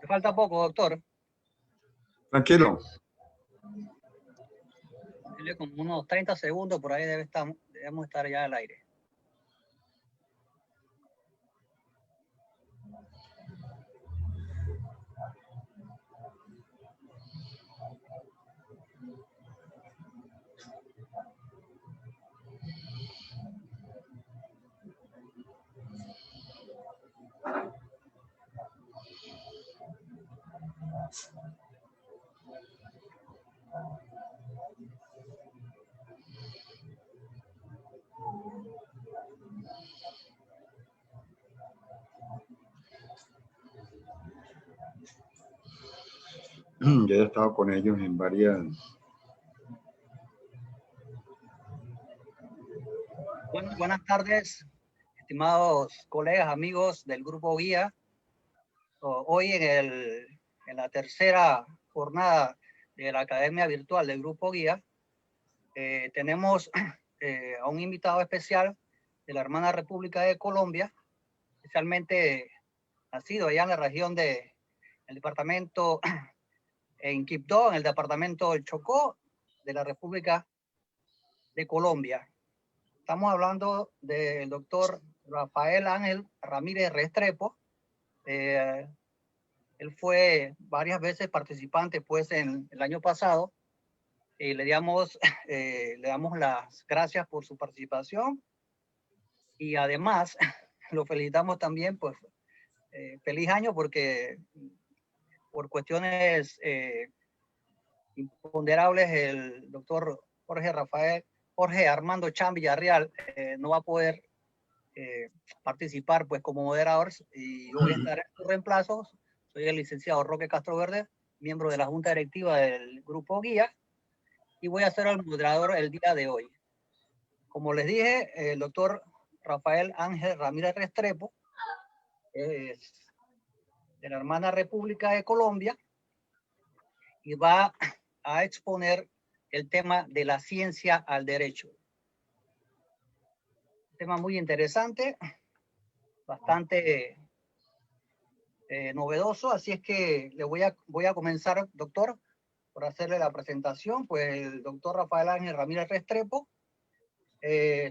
Me falta poco, doctor. Tranquilo. Como unos 30 segundos, por ahí debemos estar ya al aire. Yo he estado con ellos en varias... Buenas tardes, estimados colegas, amigos del Grupo Guía. Hoy en la tercera jornada de la Academia Virtual del Grupo Guía, tenemos a un invitado especial de la hermana República de Colombia, especialmente nacido allá en la región del departamento, en Quibdó, en el departamento del Chocó, de la República de Colombia. Estamos hablando del doctor Rafael Ángel Ramírez Restrepo. Él fue varias veces participante pues en el año pasado. Le damos las gracias por su participación y además lo felicitamos también, pues feliz año, porque por cuestiones imponderables el doctor Jorge Armando Chan Villarreal no va a poder participar pues como moderador, y yo voy a estar en su reemplazo. Soy el licenciado Roque Castro Verde, miembro de la Junta Directiva del Grupo Guía, y voy a ser el moderador el día de hoy. Como les dije, el doctor Rafael Ángel Ramírez Restrepo es de la hermana República de Colombia y va a exponer el tema de la ciencia al derecho. Un tema muy interesante, bastante novedoso, así es que voy a comenzar, doctor, por hacerle la presentación. Pues el doctor Rafael Ángel Ramírez Restrepo,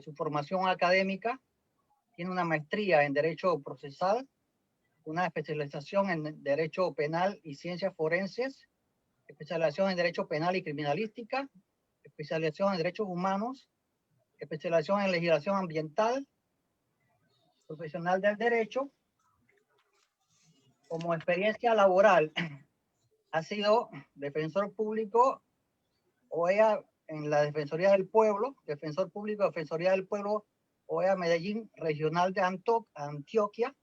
su formación académica, tiene una maestría en Derecho Procesal, una especialización en Derecho Penal y Ciencias Forenses, especialización en Derecho Penal y Criminalística, especialización en Derechos Humanos, especialización en Legislación Ambiental, profesional del Derecho. Como experiencia laboral, ha sido defensor público OEA en la Defensoría del Pueblo, defensor público, Defensoría del Pueblo, OEA Medellín Regional de Antioquia,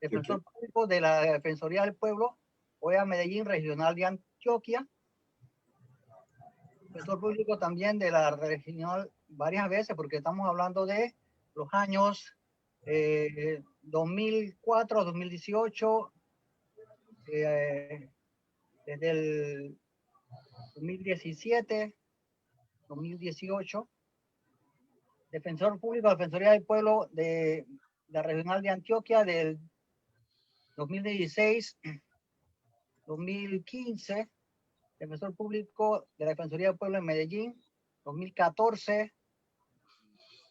defensor público de la Defensoría del Pueblo, OEA Medellín Regional de Antioquia, defensor público también de la regional varias veces, porque estamos hablando de los años 2004, 2018, desde el 2017, 2018, defensor público de la Defensoría del Pueblo de la Regional de Antioquia del 2016, 2015, defensor público de la Defensoría del Pueblo en Medellín, 2014,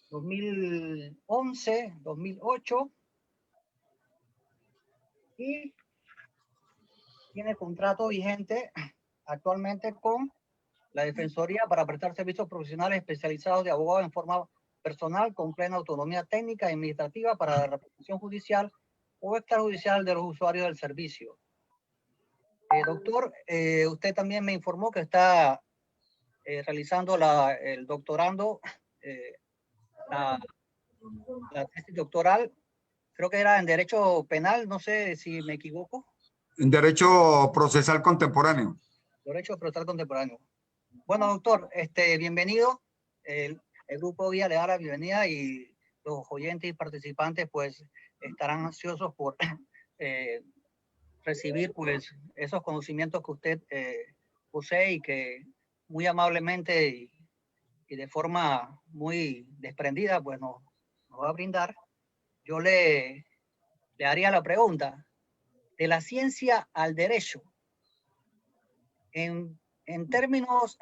2011, 2008, y tiene contrato vigente actualmente con la Defensoría para prestar servicios profesionales especializados de abogado en forma personal con plena autonomía técnica y administrativa para la representación judicial o extrajudicial de los usuarios del servicio. Doctor, usted también me informó que está realizando el doctorando, la tesis doctoral, creo que era en Derecho Penal, no sé si me equivoco. En Derecho Procesal Contemporáneo. Derecho Procesal Contemporáneo. Bueno, doctor, bienvenido. El Grupo Guía le da la bienvenida y los oyentes y participantes pues estarán ansiosos por recibir pues esos conocimientos que usted posee y que muy amablemente y de forma muy desprendida pues nos va a brindar. yo le haría la pregunta, de la ciencia al derecho, en términos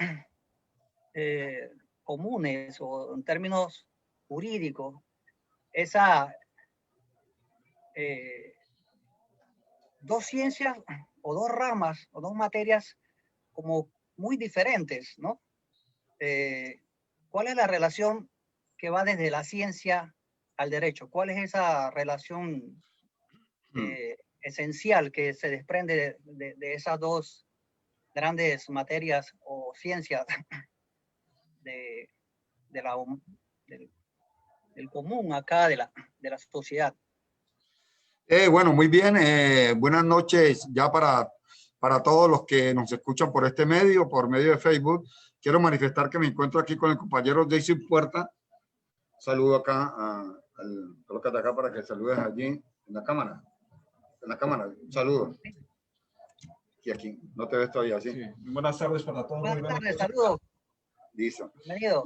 comunes o en términos jurídicos, esa dos ciencias o dos ramas o dos materias como muy diferentes, ¿no? ¿Cuál es la relación que va desde la ciencia al derecho? ¿Cuál es esa relación esencial que se desprende de esas dos grandes materias o ciencias de la, del común acá de la sociedad? Bueno, muy bien. Buenas noches ya para todos los que nos escuchan por este medio, por medio de Facebook. Quiero manifestar que me encuentro aquí con el compañero Jason Puerta. Saludo acá, colócate acá para que saludes allí en la cámara. En la cámara, un saludo. Y aquí, no te ves todavía, ¿sí? Sí. Buenas tardes para todos. Buenas tardes, saludos. Listo. Bienvenido.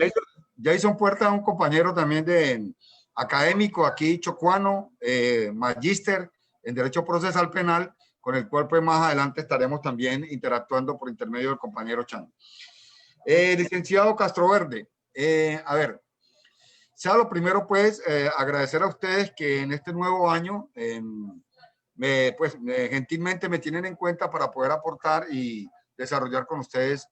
Jason Puerta es un compañero también de académico aquí, chocuano, magíster en Derecho Procesal Penal, con el cual pues más adelante estaremos también interactuando por intermedio del compañero Chan. Licenciado Castroverde, a ver, sea lo primero pues agradecer a ustedes que en este nuevo año gentilmente me tienen en cuenta para poder aportar y desarrollar con ustedes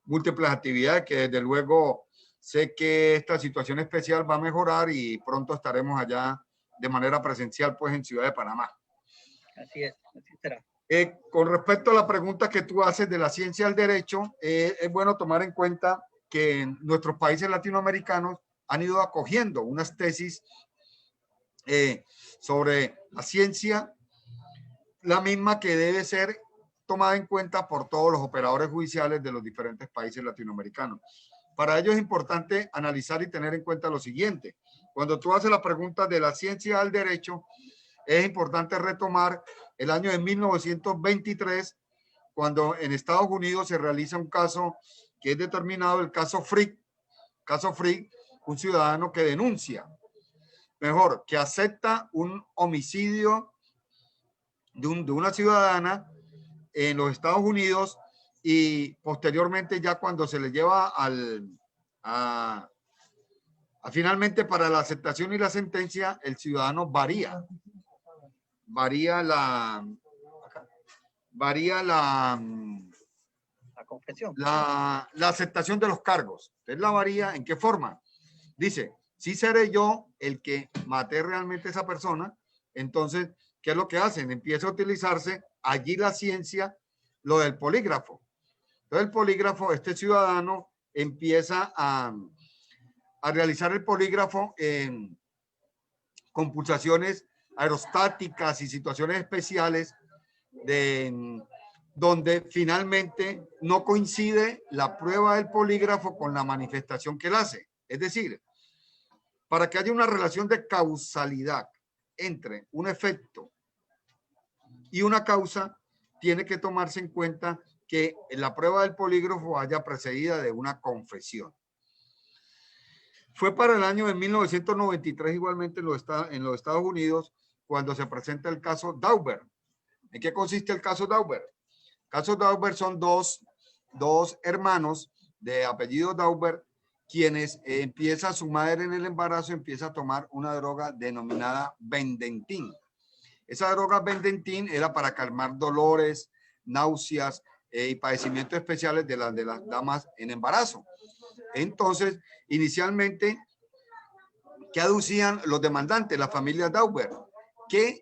múltiples actividades que desde luego sé que esta situación especial va a mejorar y pronto estaremos allá de manera presencial pues en Ciudad de Panamá. Así es, así será. Con respecto a la pregunta que tú haces de la ciencia al derecho, es bueno tomar en cuenta que en nuestros países latinoamericanos han ido acogiendo unas tesis sobre la ciencia, la misma que debe ser tomada en cuenta por todos los operadores judiciales de los diferentes países latinoamericanos. Para ello es importante analizar y tener en cuenta lo siguiente. Cuando tú haces la pregunta de la ciencia al derecho, es importante retomar el año de 1923, cuando en Estados Unidos se realiza un caso que es determinado el caso Frick. Caso Frick, un ciudadano que denuncia, mejor, que acepta un homicidio de una ciudadana en los Estados Unidos y posteriormente ya cuando se le lleva finalmente para la aceptación y la sentencia, el ciudadano varía La confesión. la aceptación de los cargos. Entonces la varía, ¿en qué forma? Dice, si seré yo el que maté realmente a esa persona, entonces, ¿qué es lo que hacen? Empieza a utilizarse allí la ciencia, lo del polígrafo. Entonces el polígrafo, este ciudadano empieza a realizar el polígrafo con pulsaciones aerostáticas y situaciones especiales donde finalmente no coincide la prueba del polígrafo con la manifestación que él hace. Es decir, para que haya una relación de causalidad entre un efecto y una causa, tiene que tomarse en cuenta que la prueba del polígrafo haya precedida de una confesión. Fue para el año de 1993 igualmente en los Estados Unidos cuando se presenta el caso Daubert. ¿En qué consiste el caso Daubert? El caso Daubert son dos hermanos de apellido Daubert quienes empieza su madre en el embarazo, empieza a tomar una droga denominada Bendentin. Esa droga Bendentin era para calmar dolores, náuseas y padecimientos especiales de las damas en embarazo. Entonces, inicialmente, ¿qué aducían los demandantes, la familia Daubert? Que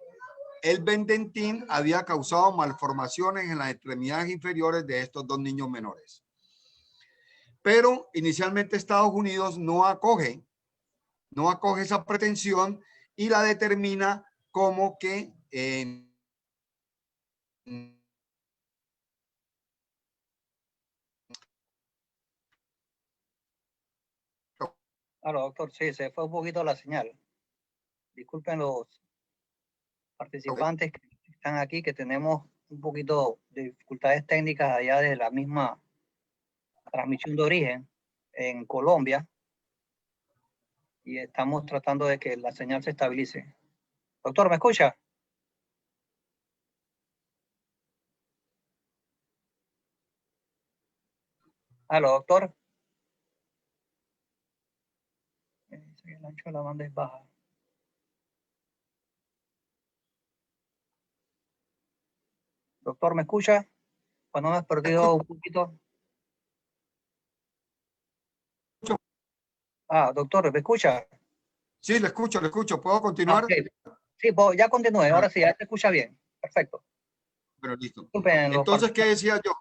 el Bendentin había causado malformaciones en las extremidades inferiores de estos dos niños menores. Pero inicialmente Estados Unidos no acoge esa pretensión y la determina como que Claro, doctor, sí, se fue un poquito la señal. Disculpen los participantes que están aquí, que tenemos un poquito de dificultades técnicas allá de la misma transmisión de origen en Colombia y estamos tratando de que la señal se estabilice. Doctor, ¿me escucha? Aló, doctor. El ancho de la banda es baja. Doctor, ¿me escucha? Cuando me has perdido un poquito. Ah, doctor, ¿me escucha? Sí, le escucho, le escucho. ¿Puedo Ah, continuar? ok. Sí, ya continúe. Ah, Ahora sí, ya te escucha bien. Perfecto. pero listo. Disculpen los Entonces, ¿qué participantes. decía yo?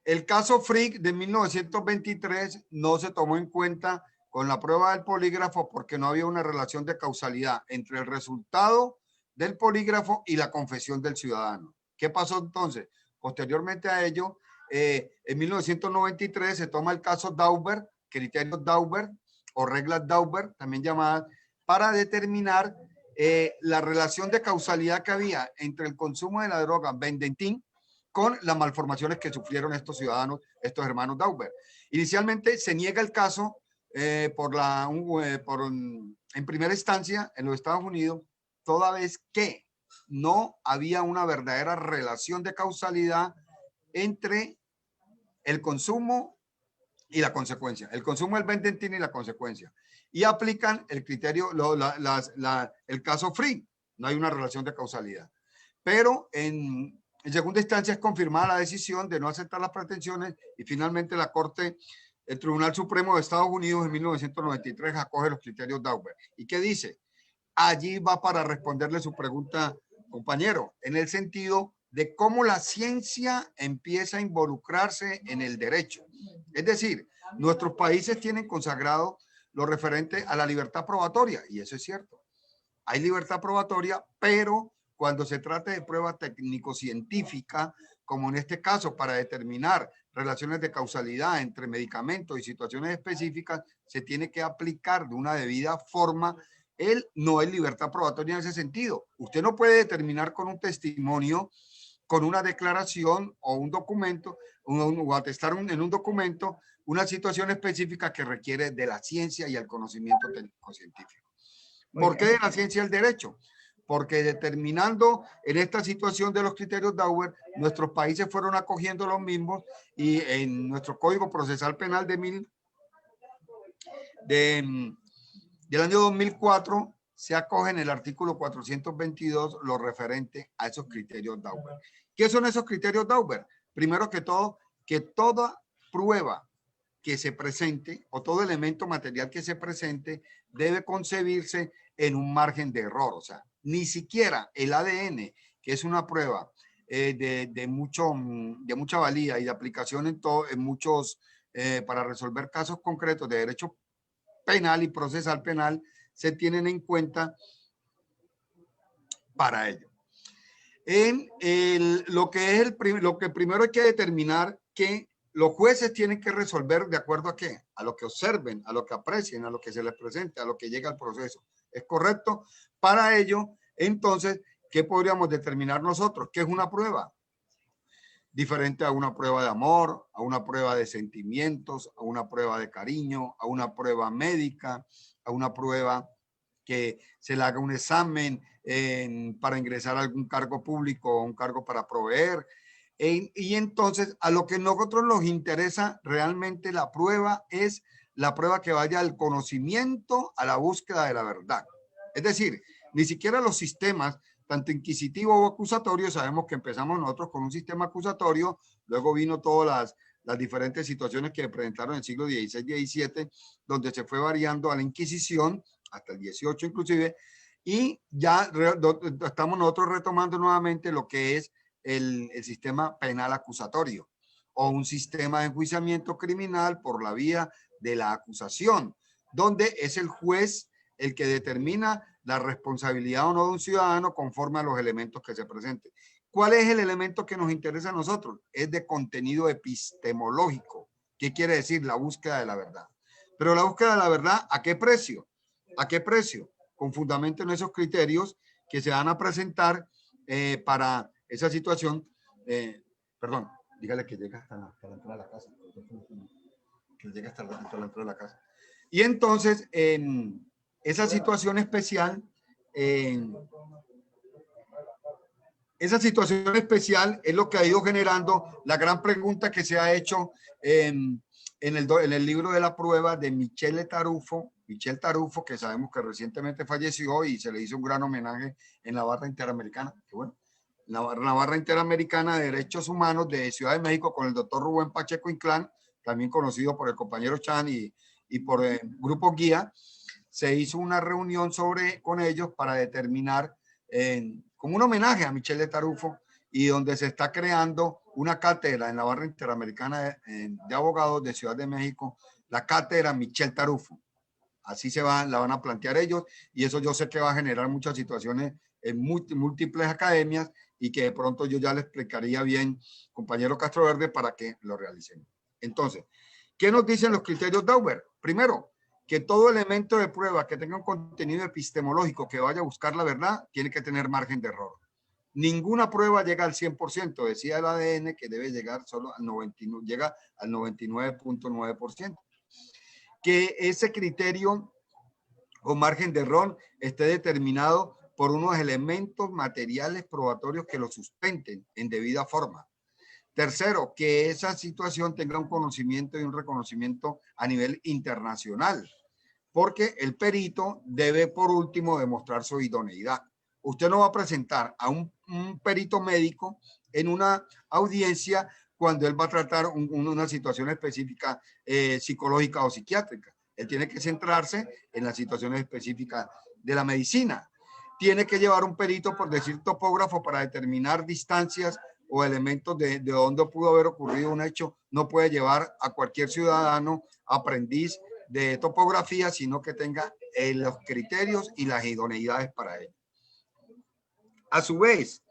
El caso Frick de 1923 no se tomó en cuenta con la prueba del polígrafo porque no había una relación de causalidad entre el resultado del polígrafo y la confesión del ciudadano. ¿Qué pasó entonces? Posteriormente a ello, en 1993 se toma el caso Daubert, criterios Daubert o reglas Daubert, también llamadas, para determinar la relación de causalidad que había entre el consumo de la droga Bendentin con las malformaciones que sufrieron estos ciudadanos, estos hermanos Daubert. Inicialmente se niega el caso en primera instancia en los Estados Unidos, toda vez que no había una verdadera relación de causalidad entre el consumo y la consecuencia. El consumo del Bendentin y la consecuencia. Y aplican el criterio, el caso Free. No hay una relación de causalidad. Pero en segunda instancia es confirmada la decisión de no aceptar las pretensiones y finalmente la Corte, el Tribunal Supremo de Estados Unidos en 1993 acoge los criterios Daubert. ¿Y qué dice? Allí va para responderle su pregunta, compañero, en el sentido de cómo la ciencia empieza a involucrarse en el derecho. Es decir, nuestros países tienen consagrado lo referente a la libertad probatoria, y eso es cierto. Hay libertad probatoria, pero cuando se trata de prueba técnico-científica, como en este caso para determinar relaciones de causalidad entre medicamentos y situaciones específicas, se tiene que aplicar de una debida forma. Él no es libertad probatoria en ese sentido. Usted no puede determinar con un testimonio, con una declaración o un documento, o atestar en un documento una situación específica que requiere de la ciencia y el conocimiento técnico-científico. Muy ¿Por qué bien. de la ciencia el derecho? Porque determinando en esta situación de los criterios Daubert, nuestros países fueron acogiendo los mismos y en nuestro Código Procesal Penal del año 2004 se acoge en el artículo 422 lo referente a esos criterios Daubert. ¿Qué son esos criterios Daubert? Primero que todo, que toda prueba que se presente o todo elemento material que se presente debe concebirse en un margen de error. O sea, ni siquiera el ADN, que es una prueba de mucha valía y de aplicación en muchos, para resolver casos concretos de derecho penal y procesal penal, se tienen en cuenta para ello. Lo que primero hay que determinar que los jueces tienen que resolver de acuerdo a qué, a lo que observen, a lo que aprecien, a lo que se les presente, a lo que llega al proceso. ¿Es correcto? Para ello, entonces, ¿qué podríamos determinar nosotros? ¿Qué es una prueba? Diferente a una prueba de amor, a una prueba de sentimientos, a una prueba de cariño, a una prueba médica, a una prueba que se le haga un examen para ingresar a algún cargo público o un cargo para proveer. Y entonces a lo que nosotros nos interesa realmente la prueba es la prueba que vaya al conocimiento, a la búsqueda de la verdad. Es decir, ni siquiera los sistemas, tanto inquisitivo o acusatorio, sabemos que empezamos nosotros con un sistema acusatorio, luego vino todas las diferentes situaciones que presentaron en el siglo XVI, XVII, donde se fue variando a la Inquisición, hasta el 18 inclusive, y ya estamos nosotros retomando nuevamente lo que es el sistema penal acusatorio o un sistema de enjuiciamiento criminal por la vía de la acusación, donde es el juez el que determina la responsabilidad o no de un ciudadano conforme a los elementos que se presenten. ¿Cuál es el elemento que nos interesa a nosotros? Es de contenido epistemológico. ¿Qué quiere decir? La búsqueda de la verdad. Pero la búsqueda de la verdad, ¿a qué precio? ¿A qué precio? Con fundamento en esos criterios que se van a presentar para esa situación. Perdón, dígale que llega hasta la entrada de la casa. Que llega hasta la entrada de la casa. Y entonces, en esa situación especial, esa situación especial es lo que ha ido generando la gran pregunta que se ha hecho en el libro de la prueba de Michel Tarufo, que sabemos que recientemente falleció y se le hizo un gran homenaje en la barra interamericana. Que bueno, la barra interamericana de derechos humanos de Ciudad de México con el doctor Rubén Pacheco Inclán, también conocido por el compañero Chan y por el Grupo Guía. Se hizo una reunión con ellos para determinar como un homenaje a Michel de Tarufo, y donde se está creando una cátedra en la barra interamericana de abogados de Ciudad de México, la cátedra Michel Tarufo. Así la van a plantear ellos, y eso yo sé que va a generar muchas situaciones en múltiples academias, y que de pronto yo ya le explicaría bien, compañero Castroverde, para que lo realicen. Entonces, ¿qué nos dicen los criterios Dauber? Primero, que todo elemento de prueba que tenga un contenido epistemológico que vaya a buscar la verdad tiene que tener margen de error. Ninguna prueba llega al 100%, decía el ADN que debe llegar solo al 99%, llega al 99.9%. Que ese criterio o margen de error esté determinado por unos elementos materiales probatorios que lo sustenten en debida forma. Tercero, que esa situación tenga un conocimiento y un reconocimiento a nivel internacional, porque el perito debe, por último, demostrar su idoneidad. Usted no va a presentar a un perito médico en una audiencia cuando él va a tratar una situación específica psicológica o psiquiátrica. Él tiene que centrarse en las situaciones específicas de la medicina. Tiene que llevar un perito, por decir topógrafo, para determinar distancias o elementos de dónde pudo haber ocurrido un hecho. No puede llevar a cualquier ciudadano aprendiz de topografía, sino que tenga los criterios y las idoneidades para ello. A su vez,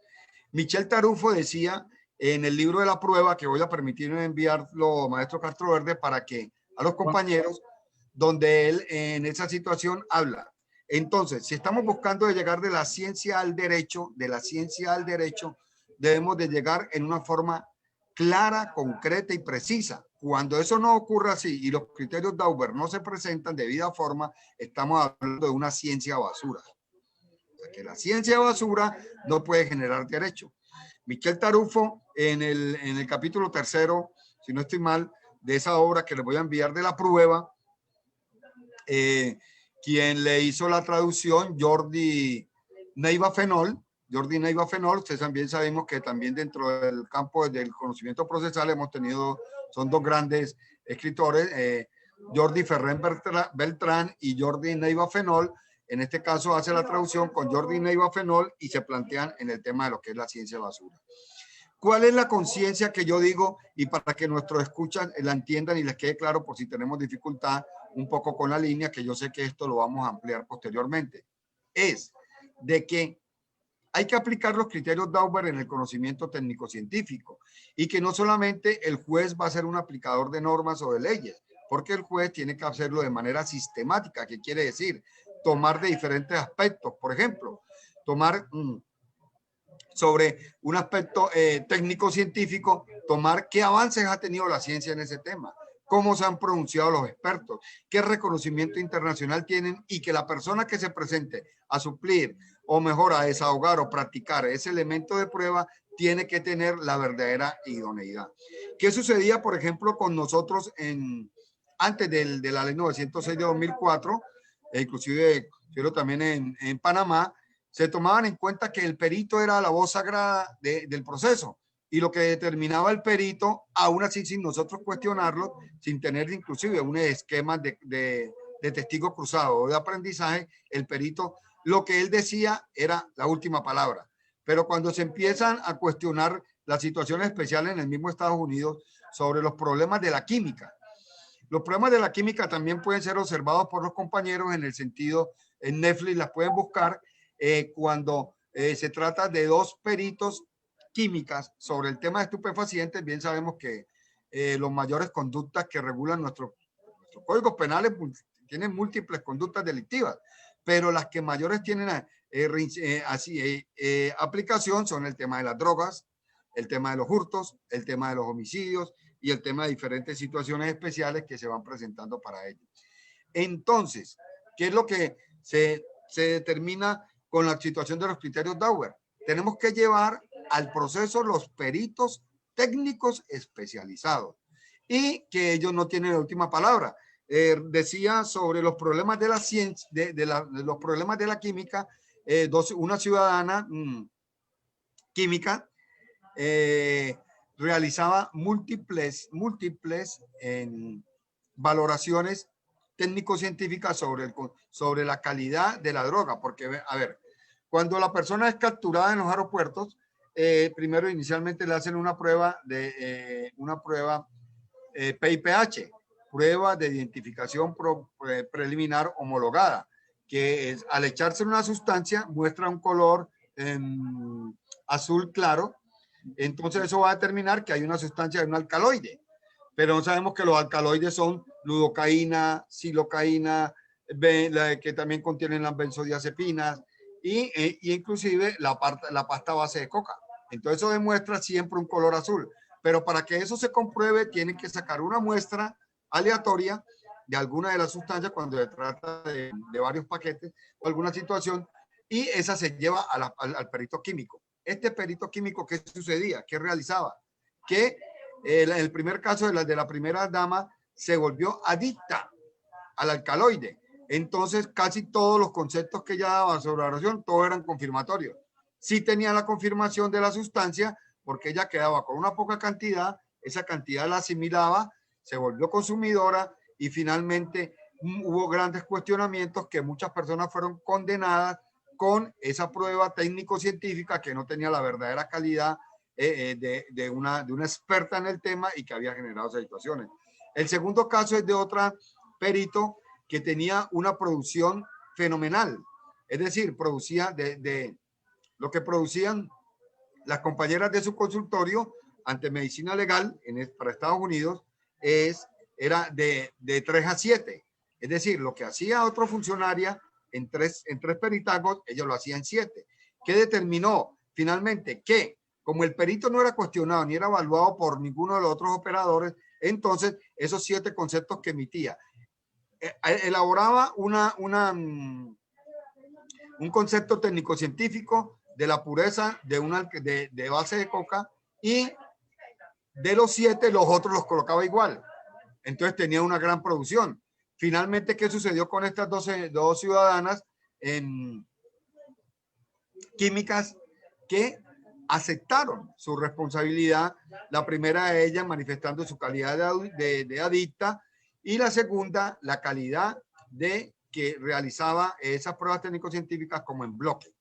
Michel Tarufo decía en el libro de la prueba, que voy a permitirme enviarlo, maestro Castroverde, para que a los compañeros, donde él en esa situación habla. Entonces, si estamos buscando de llegar de la ciencia al derecho, debemos de llegar en una forma clara, concreta y precisa. Cuando eso no ocurre así y los criterios Dauber no se presentan de debida forma, estamos hablando de una ciencia basura. O sea, que la ciencia basura no puede generar derecho. Michel Tarufo, en el capítulo 3, si no estoy mal, de esa obra que les voy a enviar de la prueba, quien le hizo la traducción, Jordi Neiva Fenol, ustedes también sabemos que también dentro del campo del conocimiento procesal hemos tenido, son dos grandes escritores, Jordi Ferrer Beltrán y Jordi Neiva Fenol. En este caso hace la traducción con Jordi Neiva Fenol y se plantean en el tema de lo que es la ciencia basura. ¿Cuál es la conciencia que yo digo? Y para que nuestros escuchan la entiendan y les quede claro, por si tenemos dificultad un poco con la línea, que yo sé que esto lo vamos a ampliar posteriormente, es de que hay que aplicar los criterios Dauber en el conocimiento técnico-científico, y que no solamente el juez va a ser un aplicador de normas o de leyes, porque el juez tiene que hacerlo de manera sistemática. ¿Qué quiere decir? Tomar de diferentes aspectos. Por ejemplo, tomar sobre un aspecto técnico-científico, tomar qué avances ha tenido la ciencia en ese tema, cómo se han pronunciado los expertos, qué reconocimiento internacional tienen, y que la persona que se presente a suplir o mejor a desahogar o practicar ese elemento de prueba tiene que tener la verdadera idoneidad. ¿Qué sucedía, por ejemplo, con nosotros antes de la ley 906 de 2004, inclusive pero también en Panamá? Se tomaban en cuenta que el perito era la voz sagrada del proceso, y lo que determinaba el perito, aún así sin nosotros cuestionarlo, sin tener inclusive un esquema de testigo cruzado o de aprendizaje, el perito, lo que él decía era la última palabra. Pero cuando se empiezan a cuestionar las situaciones especiales en el mismo Estados Unidos sobre los problemas de la química, los problemas de la química también pueden ser observados por los compañeros en el sentido, en Netflix las pueden buscar, cuando se trata de dos peritos químicas sobre el tema de estupefacientes. Bien sabemos que los mayores conductas que regulan nuestros códigos penales tienen múltiples conductas delictivas, pero las que mayores tienen aplicación son el tema de las drogas, el tema de los hurtos, el tema de los homicidios y el tema de diferentes situaciones especiales que se van presentando para ellos. Entonces, ¿qué es lo que se determina con la situación de los criterios Dauber. Tenemos que llevar al proceso los peritos técnicos especializados y que ellos no tienen la última palabra. Decía sobre los problemas de la ciencia, de los problemas de la química, una ciudadana química realizaba múltiples valoraciones técnico-científicas sobre la calidad de la droga, porque, a ver, cuando la persona es capturada en los aeropuertos, primero inicialmente le hacen una prueba PIPH, prueba de identificación preliminar homologada, que es, al echarse una sustancia muestra un color azul claro, entonces eso va a determinar que hay una sustancia, un alcaloide, pero no sabemos que los alcaloides son lidocaína, silocaína, que también contienen las benzodiazepinas y inclusive la pasta base de coca. Entonces eso demuestra siempre un color azul, pero para que eso se compruebe tienen que sacar una muestra aleatoria de alguna de las sustancias cuando se trata de varios paquetes o alguna situación, y esa se lleva al perito químico. Este perito químico, ¿qué sucedía? ¿Qué realizaba? Que el primer caso de la primera dama se volvió adicta al alcaloide. Entonces, casi todos los conceptos que ella daba sobre la oración, todos eran confirmatorios. Sí tenía la confirmación de la sustancia, porque ella quedaba con una poca cantidad, esa cantidad la asimilaba, se volvió consumidora y finalmente hubo grandes cuestionamientos que muchas personas fueron condenadas con esa prueba técnico-científica que no tenía la verdadera calidad de una experta en el tema y que había generado esas situaciones. El segundo caso es de otra perito que tenía una producción fenomenal, es decir, producía de lo que producían las compañeras de su consultorio ante medicina legal para Estados Unidos era de 3 a 7, es decir, lo que hacía otra funcionaria en tres peritagos, ellos lo hacían 7. ¿Qué determinó? Finalmente, que como el perito no era cuestionado ni era evaluado por ninguno de los otros operadores, entonces esos 7 conceptos que emitía, elaboraba un concepto técnico-científico de la pureza de base de coca, y de los 7 los otros los colocaba igual. Entonces tenía una gran producción. Finalmente, ¿qué sucedió con estas dos ciudadanas químicas que aceptaron su responsabilidad? La primera de ellas manifestando su calidad de adicta, y la segunda, la calidad de que realizaba esas pruebas técnico-científicas como en bloque.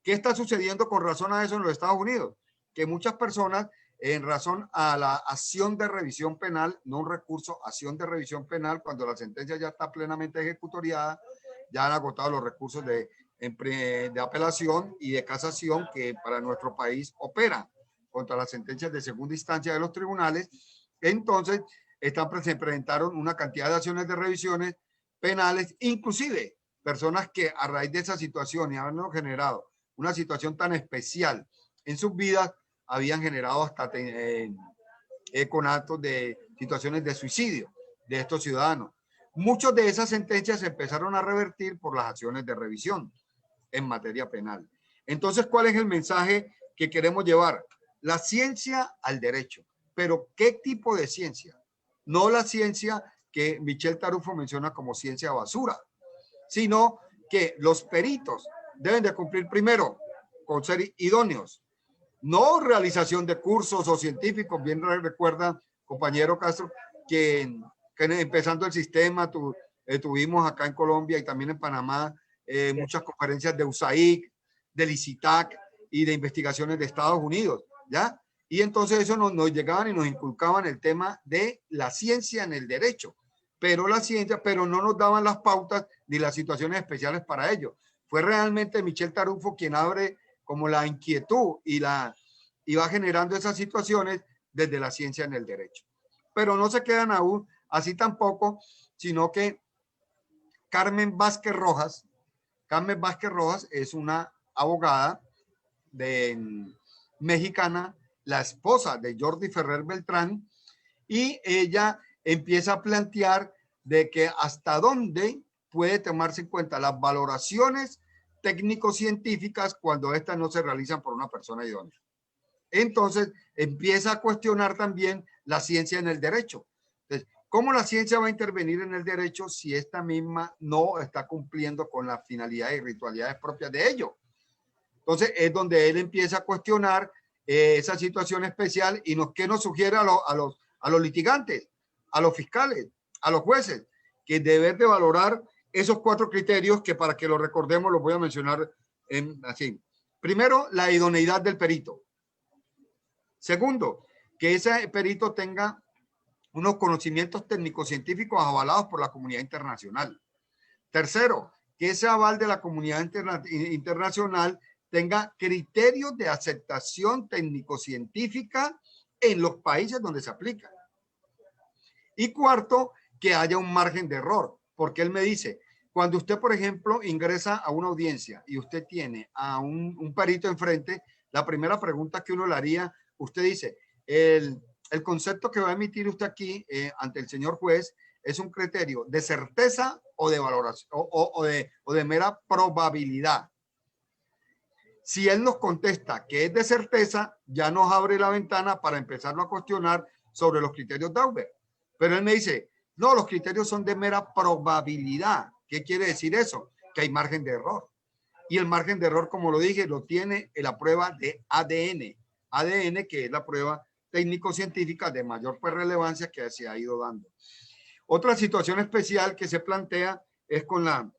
¿Qué está sucediendo con razón a eso en los Estados Unidos? Que muchas personas, en razón a la acción de revisión penal, no un recurso, acción de revisión penal, cuando la sentencia ya está plenamente ejecutoriada, ya han agotado los recursos de apelación y de casación que para nuestro país operan contra las sentencias de segunda instancia de los tribunales. Entonces, se presentaron una cantidad de acciones de revisiones penales, inclusive personas que a raíz de esa situación y habernos generado una situación tan especial en sus vidas, habían generado hasta con actos de situaciones de suicidio de estos ciudadanos. Muchas de esas sentencias se empezaron a revertir por las acciones de revisión en materia penal. Entonces, ¿cuál es el mensaje que queremos llevar? La ciencia al derecho. ¿Pero qué tipo de ciencia? No la ciencia que Michel Tarufo menciona como ciencia basura, sino que los peritos deben de cumplir primero con ser idóneos, no realización de cursos o científicos. Bien recuerda, compañero Castro, que empezando el sistema tuvimos acá en Colombia y también en Panamá muchas conferencias de USAID, del ICITAC y de investigaciones de Estados Unidos, ¿ya? Y entonces eso nos llegaban y nos inculcaban el tema de la ciencia en el derecho, pero no nos daban las pautas ni las situaciones especiales para ello. Fue realmente Michel Tarufo quien abre como la inquietud y va generando esas situaciones desde la ciencia en el derecho. Pero no se quedan aún así tampoco, sino que Carmen Vázquez Rojas es una abogada mexicana, la esposa de Jordi Ferrer Beltrán, y ella empieza a plantear de que hasta dónde puede tomarse en cuenta las valoraciones técnico-científicas cuando estas no se realizan por una persona idónea. Entonces empieza a cuestionar también la ciencia en el derecho. Entonces, ¿cómo la ciencia va a intervenir en el derecho si esta misma no está cumpliendo con las finalidades y ritualidades propias de ello? Entonces es donde él empieza a cuestionar esa situación especial y ¿qué nos sugiere a los litigantes, a los fiscales, a los jueces? Que deben de valorar esos 4 criterios que, para que lo recordemos, los voy a mencionar así. Primero, la idoneidad del perito. Segundo, que ese perito tenga unos conocimientos técnicos científicos avalados por la comunidad internacional. Tercero, que ese aval de la comunidad internacional tenga criterios de aceptación técnico-científica en los países donde se aplica. Y cuarto, que haya un margen de error, porque él me dice, cuando usted, por ejemplo, ingresa a una audiencia y usted tiene a un perito enfrente, la primera pregunta que uno le haría, usted dice, el concepto que va a emitir usted aquí ante el señor juez es un criterio de certeza o de valoración o de mera probabilidad. Si él nos contesta que es de certeza, ya nos abre la ventana para empezarlo a cuestionar sobre los criterios Dauber. Pero él me dice, no, los criterios son de mera probabilidad. ¿Qué quiere decir eso? Que hay margen de error. Y el margen de error, como lo dije, lo tiene en la prueba de ADN. ADN, que es la prueba técnico-científica de mayor relevancia que se ha ido dando. Otra situación especial que se plantea es con la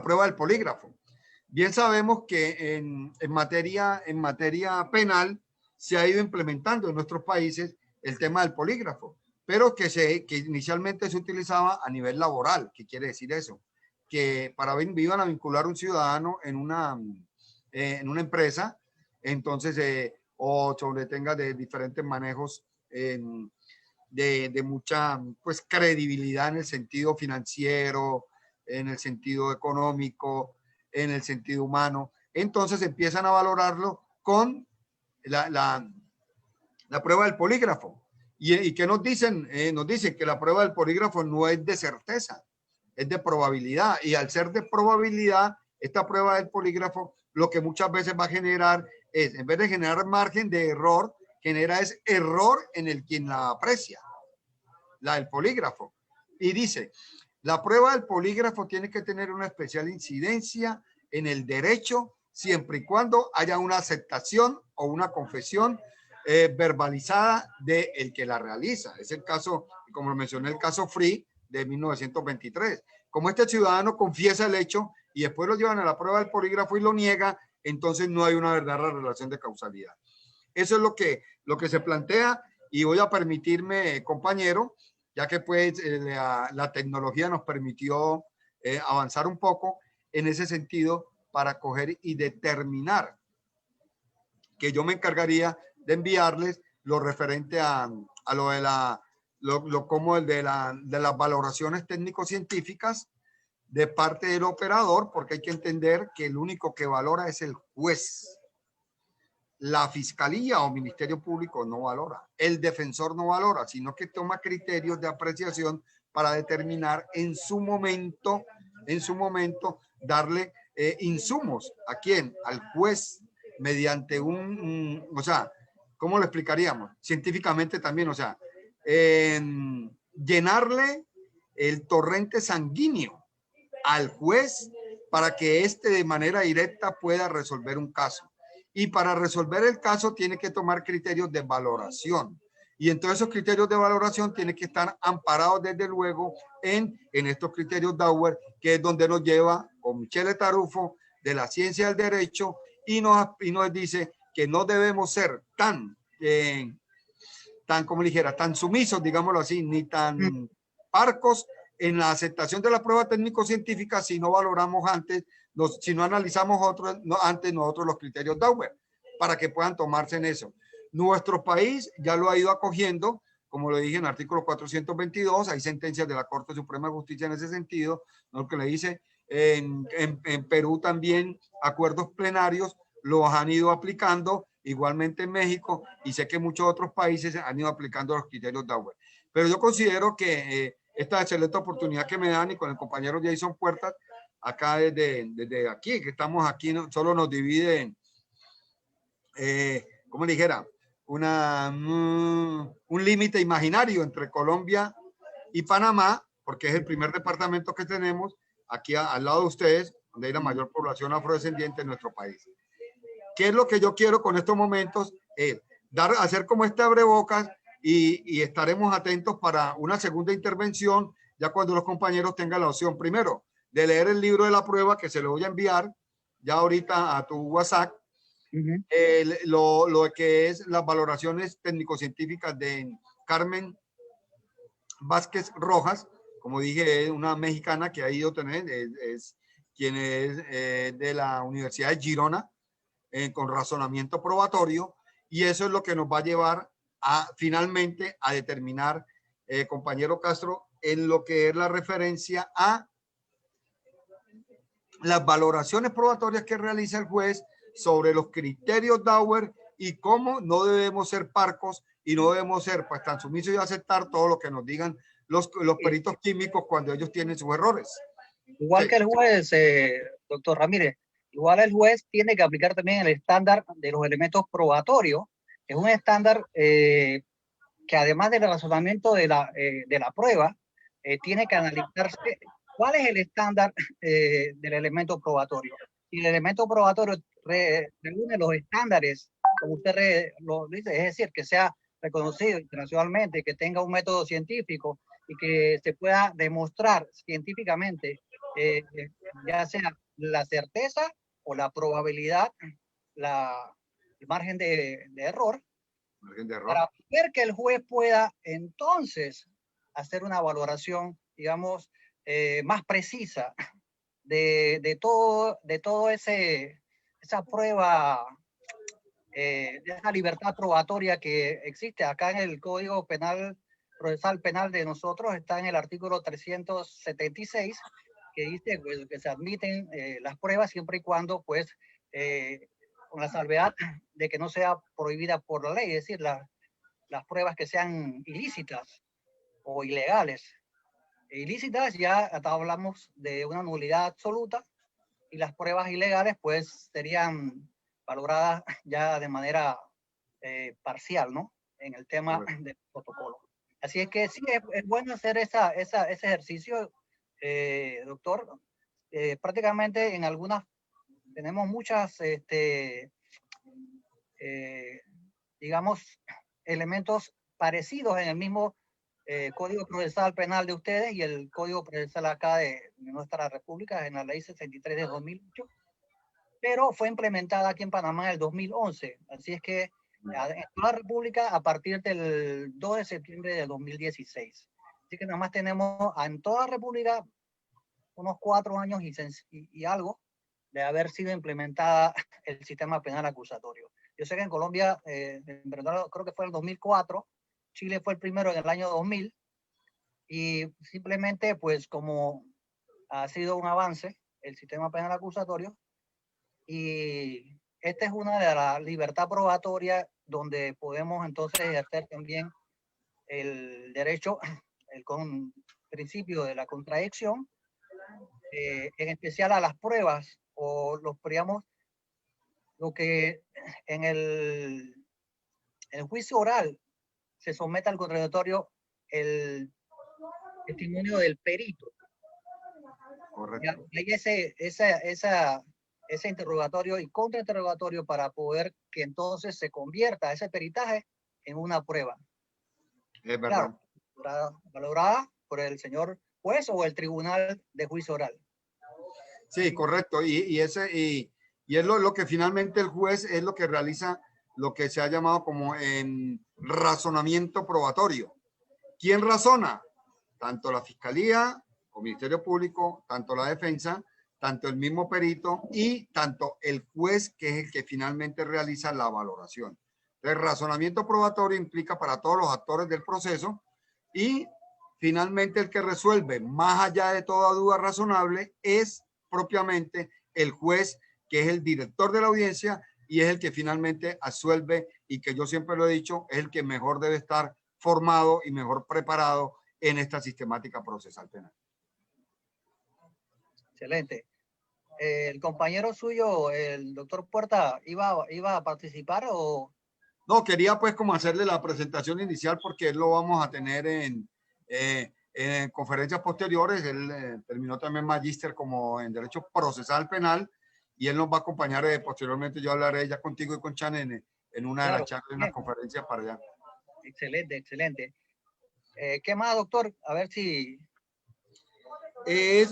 prueba del polígrafo. Bien sabemos que en materia penal se ha ido implementando en nuestros países el tema del polígrafo, pero que inicialmente se utilizaba a nivel laboral. ¿Qué quiere decir eso? Que iban a vincular un ciudadano en una empresa, entonces, o sobre tenga de diferentes manejos de mucha pues credibilidad en el sentido financiero, en el sentido económico, en el sentido humano. Entonces empiezan a valorarlo con la prueba del polígrafo. ¿Y qué nos dicen? Nos dicen que la prueba del polígrafo no es de certeza, es de probabilidad. Y al ser de probabilidad, esta prueba del polígrafo lo que muchas veces va a generar es, en vez de generar margen de error, genera es error en el quien la aprecia, la del polígrafo. Y dice, la prueba del polígrafo tiene que tener una especial incidencia en el derecho siempre y cuando haya una aceptación o una confesión verbalizada de el que la realiza. Es el caso, como lo mencioné, el caso Free de 1923. Como este ciudadano confiesa el hecho y después lo llevan a la prueba del polígrafo y lo niega, entonces no hay una verdadera relación de causalidad. Eso es lo que se plantea y voy a permitirme, compañero, ya que pues la tecnología nos permitió avanzar un poco en ese sentido para coger y determinar que yo me encargaría de enviarles lo referente a lo de como el de las valoraciones técnico-científicas de parte del operador, porque hay que entender que el único que valora es el juez. La fiscalía o ministerio público no valora, el defensor no valora, sino que toma criterios de apreciación para determinar en su momento darle insumos a quién, al juez, mediante o sea, ¿cómo lo explicaríamos? Científicamente también, o sea, llenarle el torrente sanguíneo al juez para que éste de manera directa pueda resolver un caso. Y para resolver el caso tiene que tomar criterios de valoración. Y entonces esos criterios de valoración tienen que estar amparados desde luego en estos criterios Dauber, que es donde nos lleva con Michele Tarufo de la ciencia del derecho y nos dice que no debemos ser tan como dijera, tan sumisos, digámoslo así, ni tan parcos en la aceptación de la prueba técnico-científica si no valoramos antes, si no analizamos antes nosotros los criterios Dauber, para que puedan tomarse en eso. Nuestro país ya lo ha ido acogiendo, como lo dije en el artículo 422, hay sentencias de la Corte Suprema de Justicia en ese sentido, lo que le dice, en Perú también acuerdos plenarios los han ido aplicando, igualmente en México, y sé que muchos otros países han ido aplicando los criterios Dauber. Pero yo considero que esta excelente oportunidad que me dan y con el compañero Jason Puertas, acá desde aquí, que estamos aquí, solo nos dividen, ¿cómo dijera? Un límite imaginario entre Colombia y Panamá, porque es el primer departamento que tenemos aquí al lado de ustedes, donde hay la mayor población afrodescendiente en nuestro país. ¿Qué es lo que yo quiero con estos momentos? Hacer como este abrebocas y estaremos atentos para una segunda intervención, ya cuando los compañeros tengan la opción, primero, de leer el libro de la prueba, que se lo voy a enviar ya ahorita a tu WhatsApp, lo que es las valoraciones técnico-científicas de Carmen Vázquez Rojas, como dije, es una mexicana que ha ido a tener, es quien es de la Universidad de Girona, con razonamiento probatorio, y eso es lo que nos va a llevar a finalmente a determinar, compañero Castro, en lo que es la referencia a las valoraciones probatorias que realiza el juez sobre los criterios Dauer y cómo no debemos ser parcos y no debemos ser pues tan sumisos y aceptar todo lo que nos digan los peritos químicos cuando ellos tienen sus errores. Igual que el juez, doctor Ramírez, igual el juez tiene que aplicar también el estándar de los elementos probatorios, que es un estándar que además del razonamiento de la prueba, tiene que analizarse cuál es el estándar del elemento probatorio. Si el elemento probatorio reúne los estándares, como usted lo dice, es decir, que sea reconocido internacionalmente, que tenga un método científico y que se pueda demostrar científicamente, ya sea la certeza o la probabilidad, el margen de error, para ver que el juez pueda entonces hacer una valoración, digamos, más precisa de todo esa prueba, de esa libertad probatoria que existe acá en el Código Penal, Procesal Penal de nosotros, está en el artículo 376, que dice pues, que se admiten las pruebas siempre y cuando, pues, con la salvedad de que no sea prohibida por la ley, es decir, las pruebas que sean ilícitas o ilegales. Ilícitas ya hablamos de una nulidad absoluta y las pruebas ilegales pues serían valoradas ya de manera parcial, ¿no? En el tema del protocolo. Así es que sí, es bueno hacer ese ejercicio, doctor. Prácticamente en algunas, tenemos muchas, digamos, elementos parecidos en el mismo Código Procesal Penal de ustedes y el Código Procesal acá de nuestra República, en la Ley 63 de 2008, pero fue implementada aquí en Panamá en el 2011. Así es que en toda la República a partir del 2 de septiembre de 2016. Así que nada más tenemos en toda la República unos 4 años y algo de haber sido implementada el sistema penal acusatorio. Yo sé que en Colombia, en verdad, creo que fue en el 2004, Chile fue el primero en el año 2000, y simplemente, pues, como ha sido un avance el sistema penal acusatorio, y esta es una de las libertades probatorias donde podemos entonces ejercer también el derecho, el principio de la contradicción, en especial a las pruebas o digamos, lo que en el juicio oral se somete al contradictorio el testimonio del perito. Correcto. Hay ese interrogatorio y contrainterrogatorio para poder que entonces se convierta ese peritaje en una prueba. Es verdad. Claro, valorada por el señor juez o el tribunal de juicio oral. Sí, correcto. Y es lo que finalmente el juez es lo que realiza lo que se ha llamado como en razonamiento probatorio. ¿Quién razona? Tanto la fiscalía o Ministerio Público, tanto la defensa, tanto el mismo perito y tanto el juez, que es el que finalmente realiza la valoración. El razonamiento probatorio implica para todos los actores del proceso y finalmente el que resuelve más allá de toda duda razonable es propiamente el juez, que es el director de la audiencia y es el que finalmente absuelve, y que yo siempre lo he dicho, es el que mejor debe estar formado y mejor preparado en esta sistemática procesal penal. Excelente. el compañero suyo, el doctor Puerta, iba a participar o... No, quería pues como hacerle la presentación inicial porque él lo vamos a tener en conferencias posteriores. Él terminó también magíster como en Derecho Procesal Penal y él nos va a acompañar posteriormente. Yo hablaré ya contigo y con Chan en una de las Claro, charlas, en las bien, conferencias para allá. excelente, excelente. ¿Qué más, doctor? A ver si...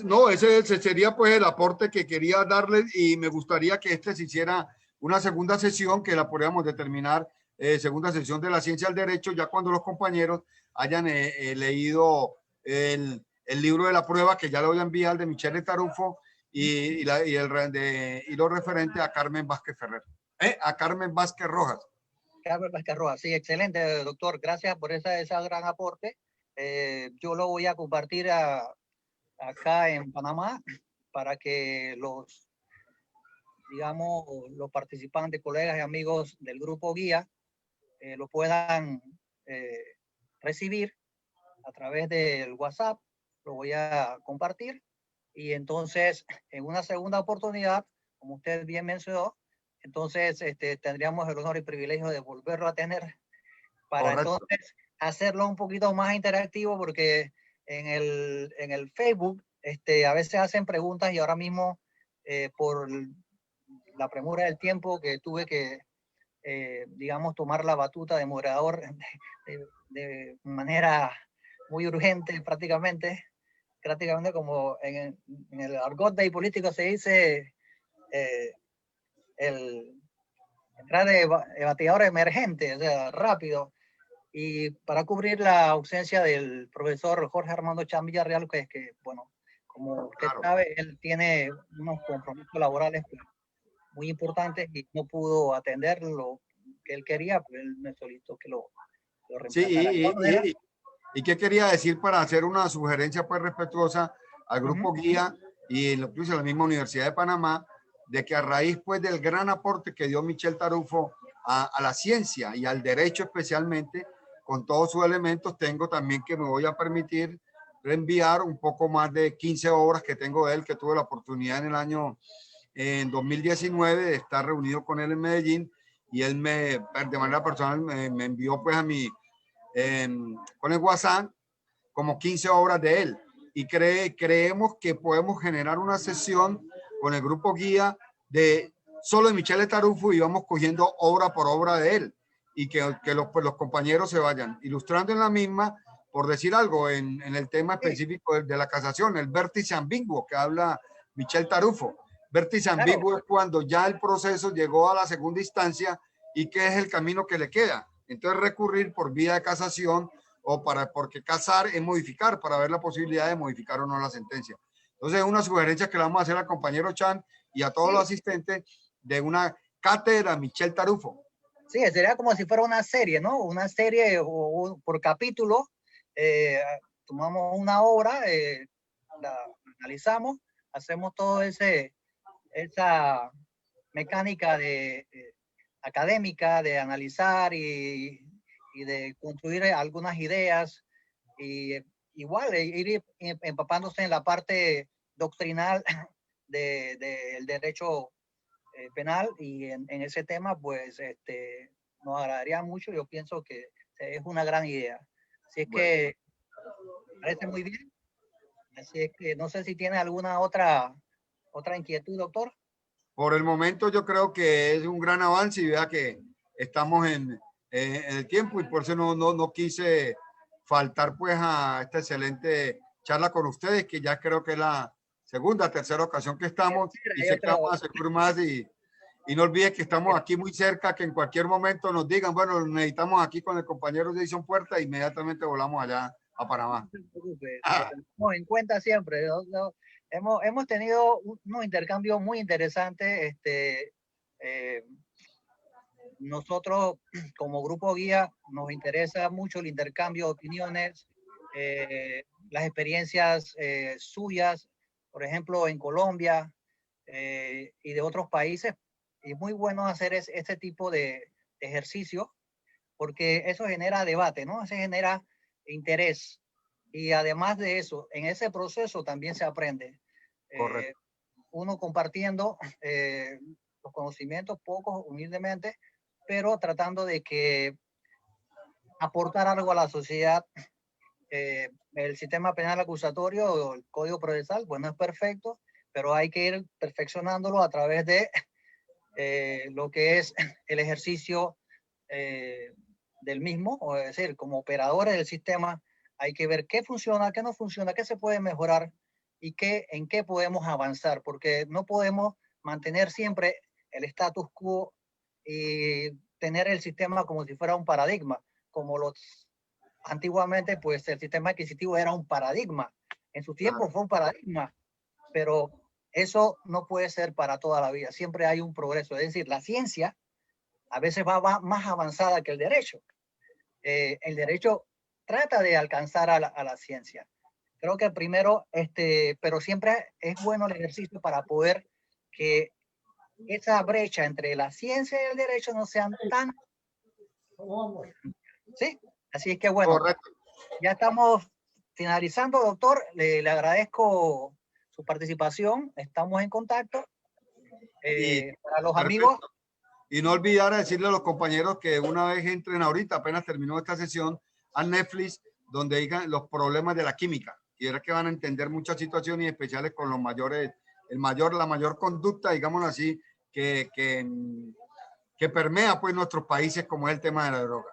No, ese sería pues el aporte que quería darles y me gustaría que se hiciera una segunda sesión que la podríamos determinar, segunda sesión de la ciencia del derecho, ya cuando los compañeros hayan leído el libro de la prueba que ya lo voy a enviar de Michelle Tarufo y lo referente a Carmen Vázquez Ferrer, a Carmen Vázquez Rojas. Carmen Vázquez Rojas, sí, excelente, doctor. Gracias por esa gran aporte. Yo lo voy a compartir acá en Panamá para que digamos, los participantes, colegas y amigos del grupo guía lo puedan eh, recibir a través del WhatsApp. Lo voy a compartir y entonces en una segunda oportunidad, como usted bien mencionó, entonces tendríamos el honor y privilegio de volverlo a tener para Correcto. entonces hacerlo un poquito más interactivo porque en el Facebook a veces hacen preguntas y ahora mismo por la premura del tiempo que tuve que, digamos, tomar la batuta de moderador de manera muy urgente prácticamente como en el argot de político se dice el entrar de bateador emergente, o sea, rápido. Y para cubrir la ausencia del profesor Jorge Armando Chan Villarreal, que es que, bueno, como usted Claro. sabe, él tiene unos compromisos laborales muy importantes y no pudo atender lo que él quería, pues él me solicitó que lo Sí, reemplazara. De todas maneras, y qué quería decir para hacer una sugerencia pues respetuosa al grupo guía y incluso a la misma Universidad de Panamá, de que a raíz pues del gran aporte que dio Michel Tarufo a la ciencia y al derecho especialmente, con todos sus elementos, tengo también que me voy a permitir reenviar un poco más de 15 obras que tengo de él, que tuve la oportunidad en 2019 de estar reunido con él en Medellín y él de manera personal me envió pues a mi con el WhatsApp como 15 obras de él y creemos que podemos generar una sesión con el grupo guía de solo de Michele Tarufo y vamos cogiendo obra por obra de él y que pues, los compañeros se vayan ilustrando en la misma, por decir algo, en el tema específico de la casación, el vértice ambiguo que habla Michel Tarufo. Vértice claro, ambiguo es cuando ya el proceso llegó a la segunda instancia y qué es el camino que le queda. Entonces recurrir por vía de casación porque casar es modificar para ver la posibilidad de modificar o no la sentencia. Entonces, una sugerencia que le vamos a hacer al compañero Chan y a todos los sí, asistentes de una cátedra Michel Tarufo. sí, sería como si fuera una serie, ¿no? Una serie por capítulo, eh, tomamos una obra, la analizamos, hacemos todo esa mecánica académica de analizar y de construir algunas ideas y igual ir empapándose en la parte doctrinal del derecho penal y en ese tema pues nos agradaría mucho. Yo pienso que es una gran idea. Así es Bueno, que parece muy bien. Así es que no sé si tiene alguna otra inquietud, doctor. por el momento yo creo que es un gran avance y vea que estamos en el tiempo y por eso no quise faltar pues a esta excelente charla con ustedes, que ya creo que es la segunda, tercera ocasión que estamos y Hay sé que otra, vamos a seguir más y no olvide que estamos aquí muy cerca, que en cualquier momento nos digan, bueno, necesitamos aquí con el compañero de Edición Puerta, inmediatamente volamos allá a Panamá. no se preocupe, lo tenemos en cuenta siempre. Hemos tenido unos intercambios muy interesantes. Eh, Nosotros, como grupo guía, nos interesa mucho el intercambio de opiniones, las experiencias suyas, por ejemplo, en Colombia y de otros países. Es muy bueno hacer este tipo de ejercicio porque eso genera debate, ¿no? Eso genera interés. Y además de eso, en ese proceso también se aprende. Eh, Correcto. uno compartiendo los conocimientos, pocos, humildemente, pero tratando de que aportar algo a la sociedad. El sistema penal acusatorio o el código procesal, bueno, es perfecto, pero hay que ir perfeccionándolo a través de lo que es el ejercicio del mismo, o es decir, como operadores del sistema, hay que ver qué funciona, qué no funciona, qué se puede mejorar y en qué podemos avanzar, porque no podemos mantener siempre el status quo y tener el sistema como si fuera un paradigma, como los antiguamente, pues el sistema adquisitivo era un paradigma. En su tiempo fue un paradigma, pero eso no puede ser para toda la vida. Siempre hay un progreso. Es decir, la ciencia a veces va más avanzada que el derecho. El derecho trata de alcanzar a la ciencia. Creo que primero, pero siempre es bueno el ejercicio para poder que esa brecha entre la ciencia y el derecho no sean tan... ¿Sí? Así es que bueno, Correcto. ya estamos finalizando, doctor. Le agradezco su participación. Estamos en contacto. Y Para los amigos, perfecto. Y no olvidar decirle a los compañeros que una vez entren ahorita, apenas terminó esta sesión, a Netflix, donde digan los problemas de la química. Y verá que van a entender muchas situaciones especiales con los mayores, la mayor conducta, digámoslo así, que permea pues nuestros países, como es el tema de la droga.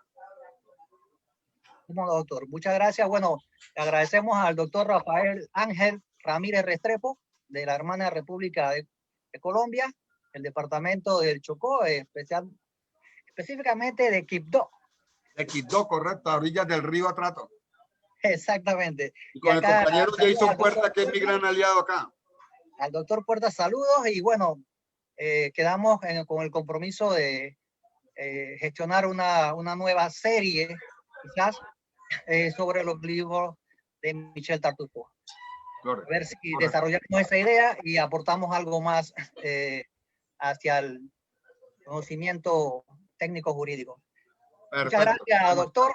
como doctor, muchas gracias. Bueno, le agradecemos al doctor Rafael Ángel Ramírez Restrepo, de la hermana República de Colombia, el departamento del Chocó, específicamente de Quibdó. De Quibdó, correcto, a orillas del río Atrato. Exactamente. Y con el acá, compañero Jason Puerta, que es mi gran aliado acá. Al doctor Puerta, saludos. Y bueno, quedamos con el compromiso de gestionar una nueva serie, quizás, sobre los libros de Michel Tartufo. Correcto. A ver si desarrollamos esa idea y aportamos algo más hacia el conocimiento técnico jurídico. Perfecto. Muchas gracias, doctor.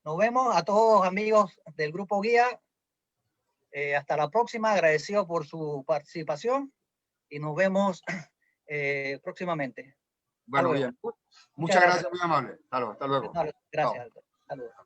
Nos vemos a todos amigos del Grupo Guía. Hasta la próxima. Agradecido por su participación y nos vemos próximamente. Bueno, bien. Muchas gracias, muy amable. Hasta luego. Gracias. Hasta luego.